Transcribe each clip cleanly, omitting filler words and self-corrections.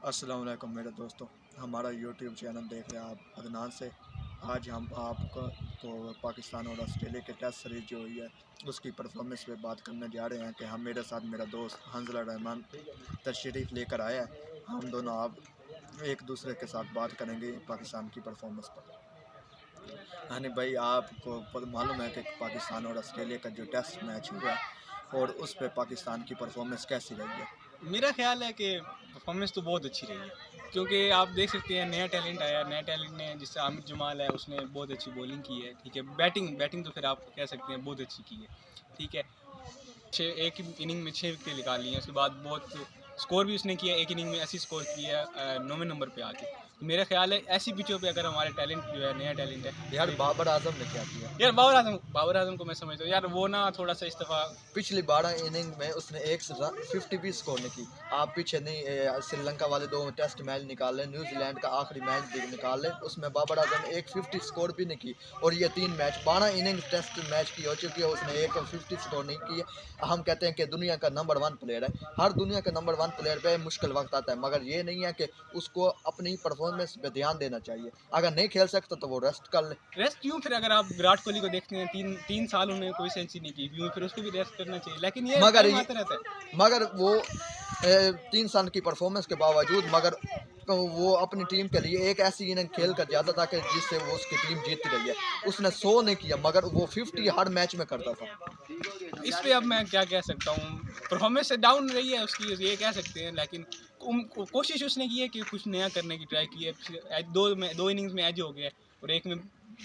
अस्सलाम वालेकुम मेरे दोस्तों, हमारा यूट्यूब चैनल देख रहे हैं आप अदनान से। आज हम आपको पाकिस्तान और ऑस्ट्रेलिया के टेस्ट सीरीज जो हुई है उसकी परफॉर्मेंस पे बात करने जा रहे हैं कि हम मेरे साथ मेरा दोस्त हंजला रहमान तशरीफ़ लेकर आया है। हम दोनों आप एक दूसरे के साथ बात करेंगे पाकिस्तान की परफॉर्मेंस पर। हनी भाई, आपको मालूम है कि पाकिस्तान और ऑस्ट्रेलिया का जो टेस्ट मैच हुआ है और उस पर पाकिस्तान की परफॉर्मेंस कैसी रही है? मेरा ख्याल है कि परफॉर्मेंस तो बहुत अच्छी रही है, क्योंकि आप देख सकते हैं नया टैलेंट आया। नया टैलेंट ने, जिससे आमिर जमाल है, उसने बहुत अच्छी बॉलिंग की है। ठीक है, बैटिंग बैटिंग तो फिर आप कह सकते हैं बहुत अच्छी की है। ठीक है, एक इनिंग में 6 विकेट निकाल ली हैं। उसके बाद बहुत स्कोर भी उसने किया, एक इनिंग में 80 स्कोर किया 9वें नंबर पे आके। तो मेरा ख्याल है ऐसी पिचों पे अगर हमारे टैलेंट जो है, नया टैलेंट है यार बाबर आजम ने क्या किया? यार बाबर आजम को मैं समझता हूँ यार, वो ना थोड़ा सा इस्तीफा। पिछली 12 इनिंग में उसने 50 भी स्कोर नहीं की। आप पीछे नहीं, श्रीलंका वाले 2 टेस्ट मैच निकाल लें, न्यूजीलैंड का आखिरी मैच भी निकाल लें, उसमें बाबर आजम ने 50 स्कोर भी नहीं की। और ये 3 मैच 12 इनिंग टेस्ट मैच की हो चुकी है, उसने 50 स्कोर नहीं की है। हम कहते हैं कि दुनिया का नंबर 1 प्लेयर है। हर दुनिया का नंबर 1 प्लेयर पे मुश्किल वक्त आता है, मगर ये नहीं है कि उसको अपनी परफॉर्मेंस पे ध्यान देना चाहिए। अगर नहीं खेल सकता तो वो रेस्ट कर ले। रेस्ट क्यों? फिर अगर आप विराट कोहली को देखते हैं, तीन तीन साल उन्होंने कोई सेंचुरी नहीं की, क्यों? फिर उसको भी रेस्ट करना चाहिए, लेकिन ये मगर टाइम आता रहता है। मगर वो 3 साल की परफॉर्मेंस के बावजूद मगर वो अपनी टीम के लिए एक ऐसी इनिंग खेल कर जाता था कि जिससे वो उसकी टीम जीतती रही है। उसने 100 नहीं किया, मगर वो 50 हर मैच में करता था। इस पे अब मैं क्या कह सकता हूँ, परफॉर्मेंस से डाउन रही है उसकी, ये कह सकते हैं। लेकिन कोशिश उसने की है कि कुछ नया करने की ट्राई की है। दो इनिंग्स में एज हो गया है, और एक में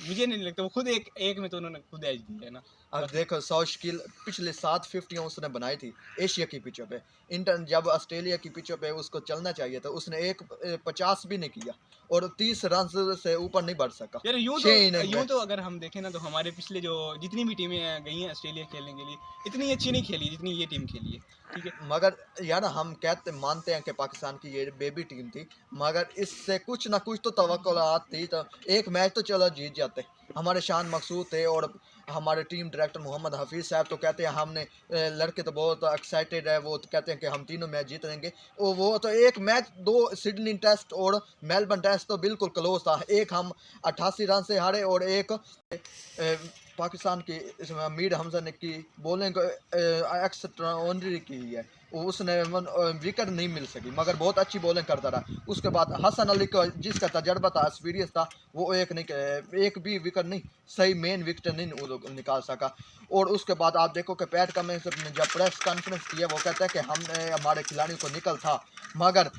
मुझे नहीं लगता वो खुद एक में तो उन्होंने खुद एज दिया है ना। अब देखो, सौशकिल पिछले 7 50 उसने बनाई थी एशिया की पिचों पे। इंटर जब ऑस्ट्रेलिया की पिचों पे उसको चलना चाहिए था, उसने 50 भी नहीं किया और 30 रन से ऊपर नहीं बढ़ सका यार 6 इनिंग में। यूं तो अगर हम देखें ना, तो हमारे पिछले जो जितनी भी टीमें गई हैं ऑस्ट्रेलिया खेलने के लिए, इतनी अच्छी नहीं खेली जितनी ये टीम खेली है। ठीक है, मगर यार हम कहते मानते हैं कि पाकिस्तान की ये बेबी टीम थी, मगर इससे कुछ ना कुछ तो तवक्कुलात थी। तो एक मैच तो चलो जीत जाते। हमारे शान मकसूद थे और हमारे टीम डायरेक्टर मोहम्मद हफीज़ साहब तो कहते हैं हमने लड़के तो बहुत एक्साइटेड है, वो तो कहते हैं कि हम तीनों मैच जीत लेंगे। वो तो एक मैच, 2 सिडनी टेस्ट और मेलबर्न टेस्ट तो बिल्कुल क्लोज था। एक हम 88 रन से हारे और एक पाकिस्तान की इसमें मीर हमजा ने की बॉलिंग एक्स्ट्रा ऑर्डिनरी की है। उसने विकेट नहीं मिल सकी, मगर बहुत अच्छी बॉलिंग करता रहा। उसके बाद हसन अली को, जिसका तजर्बा था, एक्सपीरियंस था, वो एक भी विकेट नहीं, सही मेन विकेट नहीं निकाल सका। और उसके बाद आप देखो कि पैट कमिंस ने जब प्रेस कॉन्फ्रेंस किया, वो कहता है कि हमने हमारे खिलाड़ियों को निकल था, मगर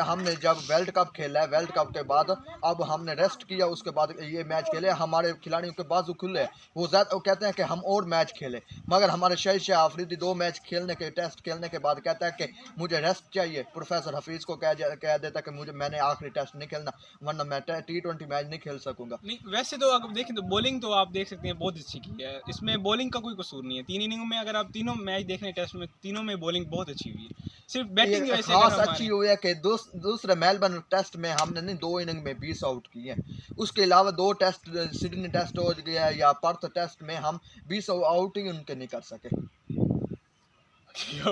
हमने जब वर्ल्ड कप खेला है, वर्ल्ड कप के बाद अब हमने रेस्ट किया, उसके बाद ये मैच खेले, हमारे खिलाड़ियों के बाजू खुले। वो कहते हैं कि हम और मैच खेले, मगर हमारे शाह आफरीदी 2 मैच खेलने के, टेस्ट खेलने के बाद कहता है कि मुझे रेस्ट चाहिए। प्रोफेसर हफीज़ को कह देता कि मैंने आखिरी टेस्ट नहीं खेलना, वरना मैं T20 मैच नहीं खेल सकूंगा। नहीं वैसे तो अगर देखें तो बॉलिंग तो आप देख सकते हैं बहुत अच्छी की है। इसमें बॉलिंग का कोई कसूर नहीं है। 3 इनिंग में अगर आप तीनों मैच देख रहे हैं टेस्ट में, तीनों में बॉलिंग बहुत अच्छी हुई है। सिर्फ बैटिंग की ये वजह से अगर खास अच्छी हमारे हुई है कि दूसरे मेलबर्न टेस्ट में हमने नहीं 2 इनिंग में 20 आउट किए हैं। उसके अलावा 2 टेस्ट, सिडनी टेस्ट हो गया या पर्थ टेस्ट में हम 20 आउट ही उनके नहीं कर सके।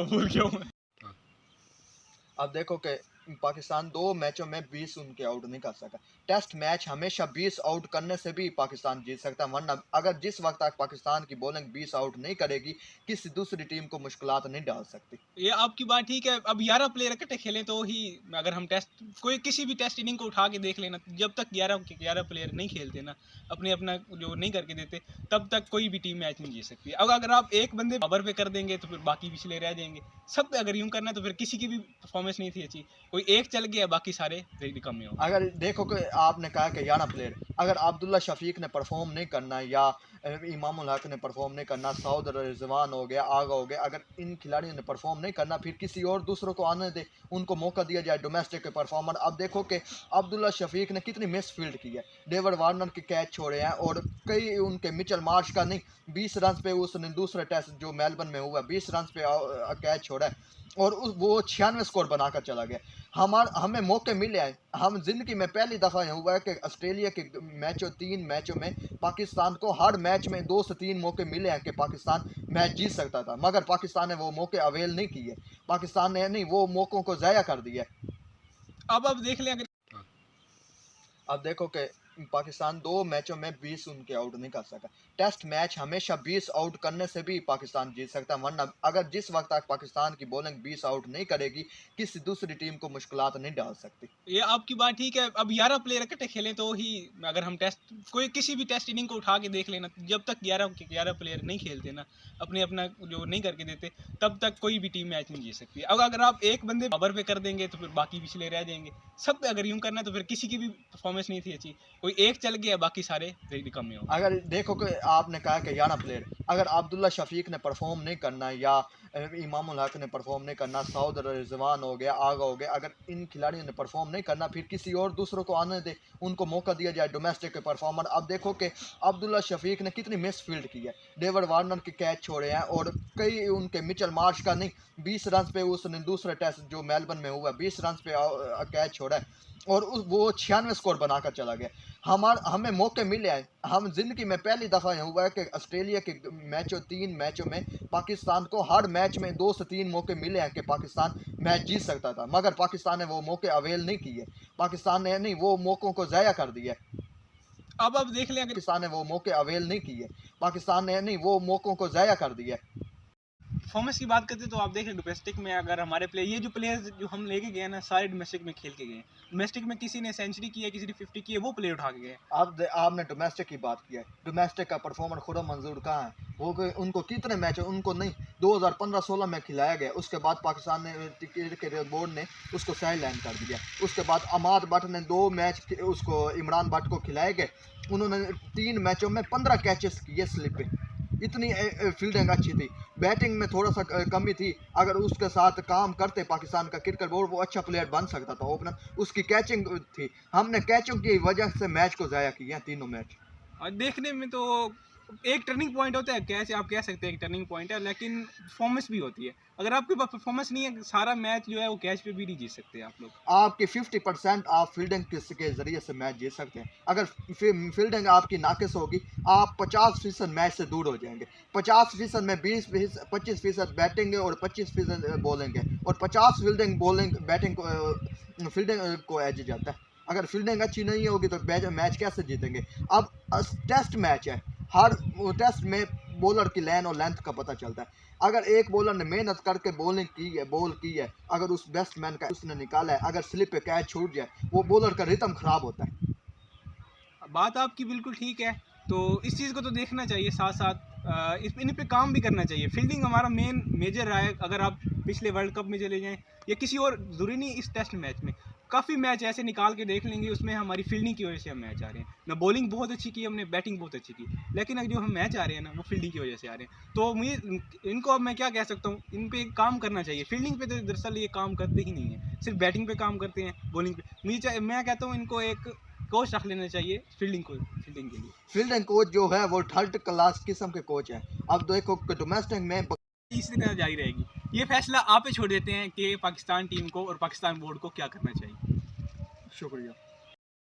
भूल गया हूँ। अब देखो कि पाकिस्तान 2 मैचों में 20 उनके आउट नहीं कर सका। टेस्ट मैच हमेशा 20 आउट करने से भी पाकिस्तान जीत सकता है, वरना अगर जिस वक्त तक पाकिस्तान की बॉलिंग 20 आउट नहीं करेगी, किसी दूसरी टीम को मुश्किलात नहीं डाल सकती। ये आपकी बात ठीक है। अब 11 प्लेयर इकट्ठे खेलें तो ही, अगर हम टेस्ट कोई किसी भी टेस्ट इनिंग को उठा के देख लेना, जब तक 11 प्लेयर नहीं खेलते ना, अपने अपना जो नहीं करके देते, तब तक कोई भी टीम मैच नहीं जीत सकती। अब अगर आप एक बंदे पावर पे कर देंगे तो फिर बाकी पिछले रह जाएंगे। सब पे अगर यूं करना है तो फिर किसी की भी परफॉर्मेंस नहीं थी अच्छी। कोई एक चल गया, बाकी सारे कम ही हो। अगर देखो कि आपने कहा कि 11 प्लेयर, अगर अब्दुल्ला शफीक ने परफॉर्म नहीं करना या इमामुल हक ने परफॉर्म नहीं करना, सऊद रिजवान हो गया, आगा हो गया, अगर इन खिलाड़ियों ने परफॉर्म नहीं करना, फिर किसी और दूसरों को आने दे, उनको मौका दिया जाए डोमेस्टिक के परफॉर्मर। अब देखो कि अब्दुल्ला शफीक ने कितनी मिस फील्ड की है, डेविड वार्नर के कैच छोड़े हैं और कई उनके, मिचेल मार्श का नहीं, 20 रन पे उसने दूसरे टेस्ट जो मेलबर्न में हुआ 20 रन पे कैच छोड़ा है और वो 96 स्कोर बनाकर चला गया। हमें मौके मिले हैं। हम जिंदगी में पहली दफ़ा हुआ है कि ऑस्ट्रेलिया के 3 मैचों में पाकिस्तान को हर मैच में 2 से 3 मौके मिले हैं कि पाकिस्तान मैच जीत सकता था, मगर पाकिस्तान ने वो मौके अवेल नहीं किए। पाकिस्तान ने नहीं, वो मौक़ों को ज़ाया कर दिया। अब देख लें अगर अब देखो कि पाकिस्तान 2 मैचों में 20 उनके आउट नहीं कर सका। टेस्ट मैच हमेशा 20 आउट करने से भी पाकिस्तान जीत सकता है, वरना अगर जिस वक्त तक पाकिस्तान की बॉलिंग 20 आउट नहीं करेगी, किसी दूसरी टीम को मुश्किलात नहीं डाल सकती। ये आपकी बात ठीक है। अब 11 प्लेयर इकट्ठे खेलें तो ही, अगर हम टेस्ट कोई किसी भी टेस्ट इनिंग को उठा के देख लेना, जब तक 11 प्लेयर नहीं खेलते ना, अपना जो नहीं करके देते, तब तक कोई भी टीम मैच नहीं जीत सकती। अब अगर आप एक बंदे ओवर पे कर देंगे तो फिर बाकी पिछले रह जाएंगे। सब पे अगर यूं करना है तो फिर किसी की भी परफॉर्मेंस नहीं थी अच्छी, कोई एक चल गया, बाकी सारे फिर कम ही हो। अगर देखो कि आपने कहा कि 11 प्लेयर, अगर अब्दुल्ला शफीक ने परफॉर्म नहीं करना या इमामुल हक ने परफॉर्म नहीं करना, सऊद रिजवान हो गया, आगा हो गया, अगर इन खिलाड़ियों ने परफॉर्म नहीं करना, फिर किसी और दूसरों को आने दे, उनको मौका दिया जाए डोमेस्टिक के परफॉर्मर। अब देखो कि अब्दुल्ला शफीक ने कितनी मिस फील्ड की है, डेविड वार्नर के कैच छोड़े हैं, और कई उनके मिचेल मार्श का नहीं, 20 रन पे उसने दूसरे टेस्ट जो मेलबर्न में हुआ 20 रन पे कैच छोड़ा है, और वो 96 स्कोर बनाकर चला गया। हमें मौके मिले हैं, हम जिंदगी में पहली दफ़ा हुआ है कि ऑस्ट्रेलिया के 3 मैचों में पाकिस्तान को हर मैच में 2 से 3 मौके मिले हैं कि पाकिस्तान मैच जीत सकता था, मगर पाकिस्तान ने वो मौके अवेल नहीं किए, पाकिस्तान ने नहीं वो मौक़ों को ज़ाया कर दिया। अब देख लें अगर पाकिस्तान ने वो मौके अवेल नहीं किए, पाकिस्तान ने नहीं वो मौक़ों को ज़ाया कर दिया। परफॉर्मेंस की बात करते हैं तो आप देख रहे डोमेस्टिक में, अगर हमारे प्लेयर, ये जो प्लेयर्स जो हम लेके गए ना, सारे डोमेस्टिक में खेल के गए। डोमेस्टिक में किसी ने सेंचुरी की है, किसी ने 50 की है, वो प्लेयर उठा के गए। अब आपने डोमेस्टिक की बात की है, डोमेस्टिक का परफॉर्मर खुरम मंजूर कहाँ है? वो उनको कितने मैच, उनको नहीं 2015-16 में खिलाया गया, उसके बाद पाकिस्तान ने क्रिकेट बोर्ड ने उसको साइडलाइन कर दिया। उसके बाद अमाद भट्ट ने 2 मैच उसको इमरान भट्ट को खिलाए गए, उन्होंने 3 मैचों में 15 कैचेस किए स्लिप पे। इतनी फील्डिंग अच्छी थी, बैटिंग में थोड़ा सा कमी थी, अगर उसके साथ काम करते पाकिस्तान का क्रिकेट बोर्ड, वो अच्छा प्लेयर बन सकता था ओपनर। उसकी कैचिंग थी, हमने कैचिंग की वजह से मैच को ज़ाया किया, तीनों मैच। और देखने में तो एक टर्निंग पॉइंट होता है, कैसे आप कह सकते हैं एक टर्निंग पॉइंट है, लेकिन परफॉर्मेंस भी होती है। अगर आपके पास परफॉर्मेंस नहीं है, सारा मैच जो है वो कैच पे भी नहीं जीत सकते आप लोग। आपकी 50% आप फील्डिंग के जरिए से मैच जीत सकते हैं। अगर फील्डिंग आपकी नाकिस होगी, आप 50% मैच से दूर हो जाएंगे। 50% में 25% बैटिंग है और 25% बॉलिंग है, और 50 फील्डिंग बॉलिंग बैटिंग को फील्डिंग को एज जाता है। अगर फील्डिंग अच्छी नहीं होगी तो मैच कैसे जीतेंगे? अब टेस्ट मैच है, हर टेस्ट में बॉलर की लाइन और लेंथ का पता चलता है। अगर एक बॉलर ने मेहनत करके बॉल की है, अगर उस बैट्समैन का उसने निकाला है, अगर स्लिप पे कैच छूट जाए, वो बॉलर का रिदम खराब होता है। बात आपकी बिल्कुल ठीक है, तो इस चीज़ को तो देखना चाहिए, साथ साथ इन पे काम भी करना चाहिए। फील्डिंग हमारा मेजर रहा है। अगर आप पिछले वर्ल्ड कप में चले जाएं या किसी और, ज़रूरी नहीं इस टेस्ट मैच में, काफ़ी मैच ऐसे निकाल के देख लेंगे, उसमें हमारी फील्डिंग की वजह से हम मैच आ रहे हैं ना। बॉलिंग बहुत अच्छी की हमने, बैटिंग बहुत अच्छी की, लेकिन अगर जो हम मैच आ रहे हैं ना, वो फील्डिंग की वजह से आ रहे हैं। तो मुझे इनको, अब मैं क्या कह सकता हूँ, इन पे काम करना चाहिए। फील्डिंग पे तो दरअसल ये काम करते ही नहीं है, सिर्फ बैटिंग पे काम करते हैं, बॉलिंग पे। मैं कहता हूँ इनको एक कोच रख लेना चाहिए फील्डिंग के लिए। फील्डिंग कोच जो है वो 3rd क्लास किस्म के कोच हैं। अब देखो डोमेस्टिक में इसी तरह जारी रहेगी। ये फैसला आप पे छोड़ देते हैं कि पाकिस्तान टीम को और पाकिस्तान बोर्ड को क्या करना चाहिए। शुक्रिया।